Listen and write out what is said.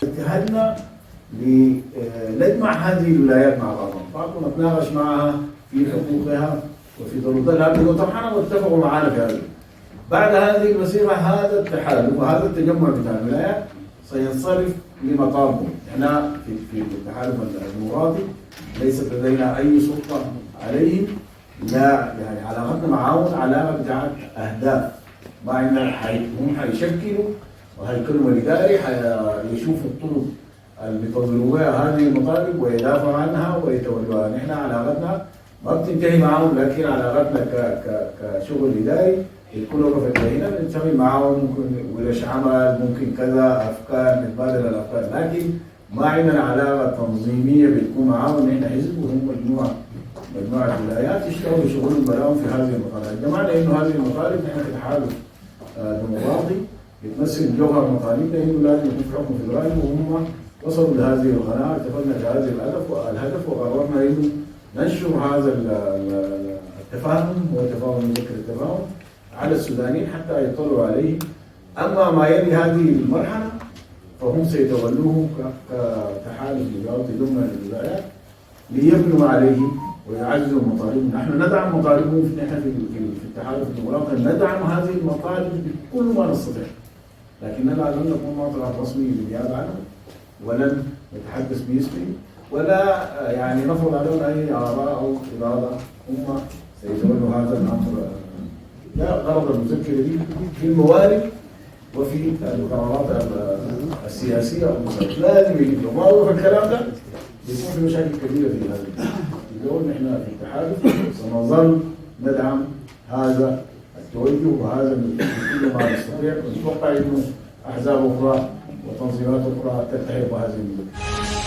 اجتهدنا لنجمع هذه الولايات مع بعضها ونتناقش معها في حقوقها وفي ضرورتها، وطبعا واتفقوا معنا في هذا. بعد هذه المسيرة هذا التحالف وهذا التجمع بتاع الولايات سينصرف لمطالبه. احنا في التحالف الديمقراطي ليست لدينا اي سلطة عليهم، لا يعني علاقتنا معهم علاقة بتاعت اهداف. ما عندنا هم حيشكلوا وهيكونوا الاداري حيشوفوا الطرق اللي بيطوروا بها هذه المطالب ويدافعوا عنها ويتولوها. نحن علاقتنا ما بتنتهي معهم، لكن علاقتنا كشغل اداري الكل وقفت هنا بنتعامل معاهم، ممكن ورش عمل، ممكن كذا افكار، نتبادل الافكار، لكن ما عندنا علاقه تنظيميه بتكون معاهم. نحن حزب وهم مجموعه ولايات يشتغلوا شغلهم براهم في هذه المطالب. جمعنا انه هذه المطالب نحن في تحالف ديمقراطي بتمثل جوهر مطالبنا انه لازم يكون في حكم فدرالي، وهم وصلوا لهذه القناعه، اتفقنا لهذا الهدف وقررنا انه ننشر هذا التفاهم، هو تفاهم مذكر التفاهم على السودانيين حتى يطلعوا عليه. اما ما يلي هذه المرحله فهم سيتولوه كتحالف ديمقراطي ضمن الولايات ليبنوا عليه ويعززوا مطالبهم. نحن ندعم مطالبهم، نحن في التحالف الديمقراطي ندعم هذه المطالب بكل ما نستطيع، لكننا لن نكون موقع رسمي للنيابه عنه ولن نتحدث باسمه ولا يعني نفرض عليهم اي اراء او اراده. هم سيتولوا هذا الامر. ده غرض المذكره دي في الموارد وفي القرارات السياسيه والمسارات. لازم يجب لو ما وقف الكلام ده بيكون في مشاكل كبيره في هذا اليوم. نحن في التحالف سنظل ندعم هذا التوجه وهذا كل ما نستطيع، ونتوقع انه احزاب اخرى وتنظيمات اخرى تلتحق بهذه المذكره.